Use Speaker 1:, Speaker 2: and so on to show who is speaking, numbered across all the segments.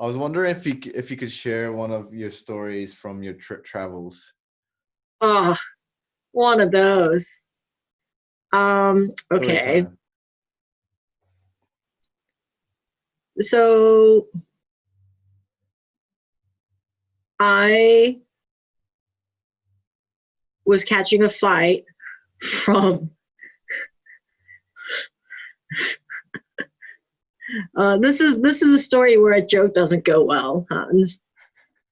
Speaker 1: I was wondering if you could share one of your stories from your travels.
Speaker 2: Oh, one of those.
Speaker 1: Story
Speaker 2: Okay.
Speaker 1: time.
Speaker 2: So I was catching a flight from this is a story where a joke doesn't go well, Hans.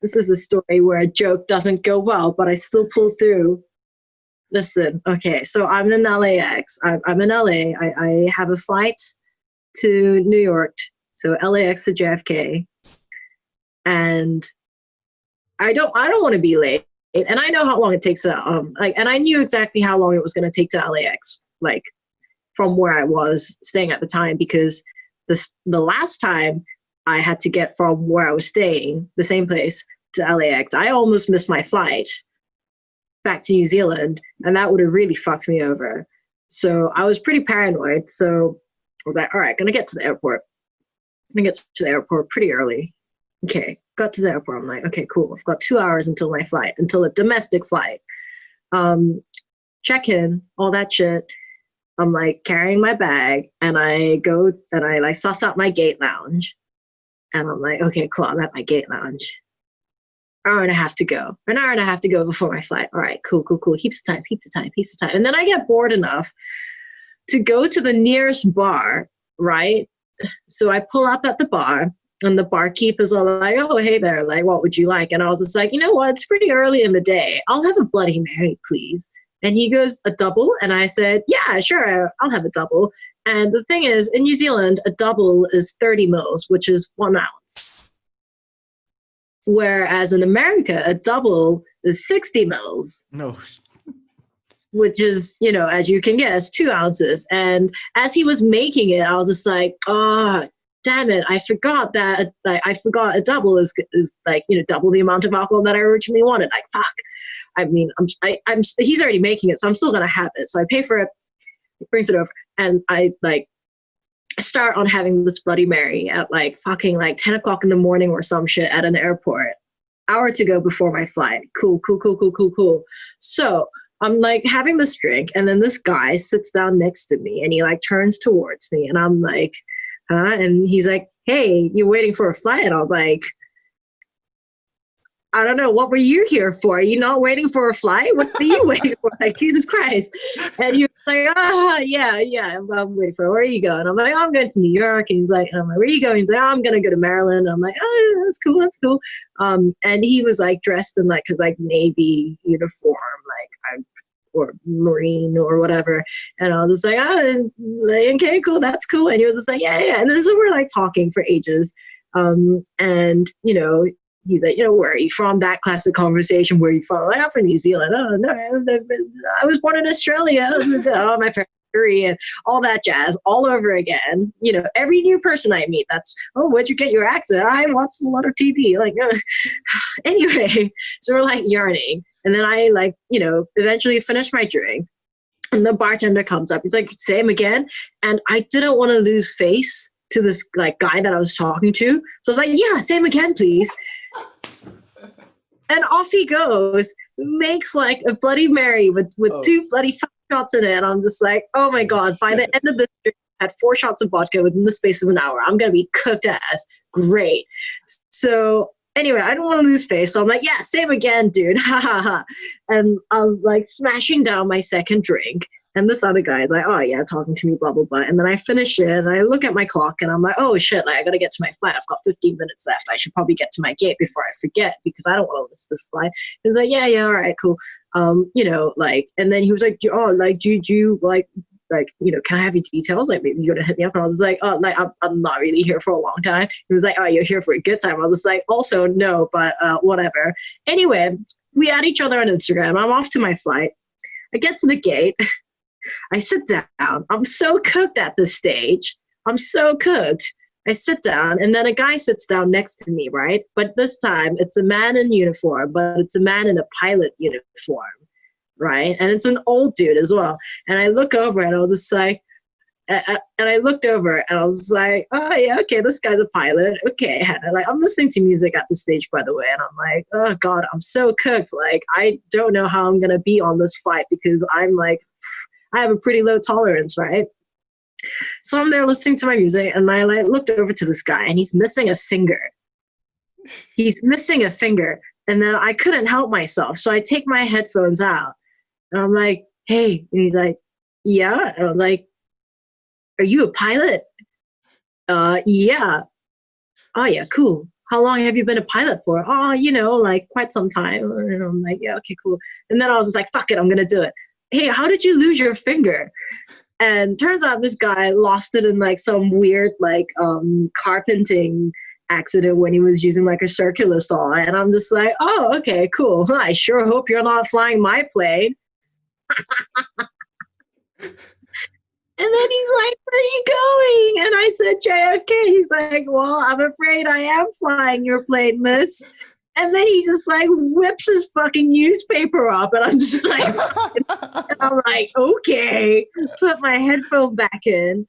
Speaker 2: This is a story where a joke doesn't go well, but I still pull through. Listen, okay, so I'm in LAX. I'm in LA. I have a flight to New York, so LAX to JFK, and I don't want to be late, and I know how long it takes to and I knew exactly how long it was going to take to LAX, like from where I was staying at the time, because the last time I had to get from where I was staying, the same place, to LAX, I almost missed my flight back to New Zealand, and that would have really fucked me over. So I was pretty paranoid. So I was like, all right, gonna get to the airport. I'm gonna get to the airport pretty early. Okay, got to the airport. I'm like, okay, cool. I've got 2 hours until my flight, until a domestic flight. Check in, all that shit. I'm like carrying my bag, and I go and I like suss out my gate lounge, and I'm like, okay, cool. I'm at my gate lounge. Hour and a half to go. An hour and a half to go before my flight. All right, cool. Heaps of time. And then I get bored enough to go to the nearest bar, right? So I pull up at the bar, and the barkeep is all like, oh, hey there, like, what would you like? And I was just like, you know what? It's pretty early in the day. I'll have a Bloody Mary, please. And he goes, a double? And I said, yeah, sure, I'll have a double. And the thing is, in New Zealand, a double is 30 mils, which is 1 ounce. Whereas in America, a double is 60 mils.
Speaker 1: No.
Speaker 2: Which is, as you can guess, 2 ounces. And as he was making it, I was just like, oh, damn it. I forgot that, I forgot a double is like, double the amount of alcohol that I originally wanted. Like, fuck. I mean, he's already making it, so I'm still going to have it. So I pay for it, he brings it over, and I start on having this Bloody Mary at fucking 10 o'clock in the morning or some shit at an airport. Hour to go before my flight. Cool. So I'm having this drink, and then this guy sits down next to me, and he turns towards me, and I'm like, huh? And he's like, hey, you waiting for a flight? And I was like, I don't know. What were you here for? Are you not waiting for a flight? What are you waiting for? Jesus Christ. And he was like, yeah, I'm waiting for it. Where are you going? I'm like, I'm going to New York. And he's like, where are you going? He's like, I'm going to go to Maryland. I'm like, oh, that's cool. And he was dressed in his Navy uniform, or Marine or whatever. And I was just like, okay, cool. That's cool. And he was just like, yeah. And then so we're talking for ages. And, he's like, where are you from? That classic conversation. Where are you from? Like, I'm from New Zealand. Oh, no, I was born in Australia. Oh, my parents are and all that jazz all over again. Every new person I meet, that's, oh, where'd you get your accent? I watched a lot of TV. Anyway, so we're yarning. And then I eventually finish my drink. And the bartender comes up. He's like, same again. And I didn't want to lose face to this guy that I was talking to. So I was like, yeah, same again, please. And off he goes, makes a Bloody Mary with 2 bloody shots in it. And I'm just like, oh my God, by the end of this drink, I had 4 shots of vodka within the space of an hour. I'm going to be cooked ass. Great. So anyway, I don't want to lose face. So I'm like, yeah, same again, dude. Ha ha ha. And I'm smashing down my second drink. And this other guy is like, oh yeah, talking to me, blah, blah, blah. And then I finish it and I look at my clock and I'm like, oh shit, I got to get to my flight. I've got 15 minutes left. I should probably get to my gate before I forget because I don't want to miss this flight. He's like, yeah, all right, cool. And then he was like, oh, do you can I have your details? Maybe you're going to hit me up. And I was like, oh, I'm not really here for a long time. He was like, oh, you're here for a good time. I was like, also no, but whatever. Anyway, we add each other on Instagram. I'm off to my flight. I get to the gate. I sit down. I'm so cooked at this stage. I'm so cooked. I sit down, and then a guy sits down next to me, right? But this time, it's a man in uniform, but it's a man in a pilot uniform, right? And it's an old dude as well. And I look over, and I was just like, And I looked over and I was like, oh yeah, okay, this guy's a pilot. Okay. And like, I'm listening to music at the stage, by the way. And I'm like, oh God, I'm so cooked. Like, I don't know how I'm going to be on this flight because I'm like, I have a pretty low tolerance, right? So I'm there listening to my music and I like looked over to this guy and he's missing a finger. He's missing a finger. And then I couldn't help myself. So I take my headphones out and I'm like, hey, and he's like, yeah. And I'm like, are you a pilot? Yeah. Oh yeah, cool. How long have you been a pilot for? Oh, like quite some time. And I'm like, yeah, okay, cool. And then I was just like, fuck it, I'm gonna do it. Hey, how did you lose your finger? And turns out this guy lost it in like some weird like carpenting accident when he was using like a circular saw. And I'm just like, oh, okay, cool. I sure hope you're not flying my plane. And then he's like, where are you going? And I said, JFK. He's like, well, I'm afraid I am flying your plane, miss. And then he just like whips his fucking newspaper up. And I'm just like, and I'm like, okay, put my headphone back in.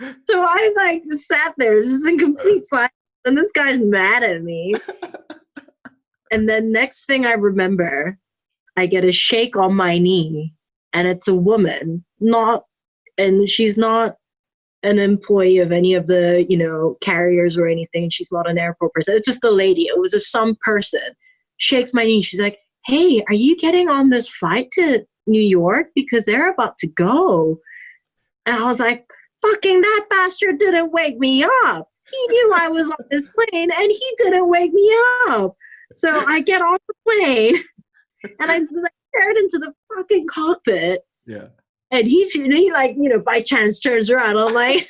Speaker 2: So I like sat there, just in complete silence. And this guy's mad at me. And then next thing I remember, I get a shake on my knee. And it's a woman, and she's not an employee of any of the, carriers or anything. She's not an airport person. It's just a lady. It was just some person. Shakes my knee. She's like, hey, are you getting on this flight to New York? Because they're about to go. And I was like, fucking that bastard didn't wake me up. He knew I was on this plane and he didn't wake me up. So I get off the plane and I like, stared into the fucking cockpit.
Speaker 1: Yeah.
Speaker 2: And he like, by chance turns around. I'm like,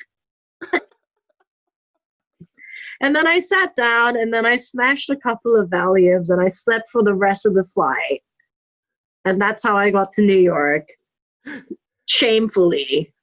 Speaker 2: and then I sat down and then I smashed a couple of Valiums and I slept for the rest of the flight. And that's how I got to New York. Shamefully.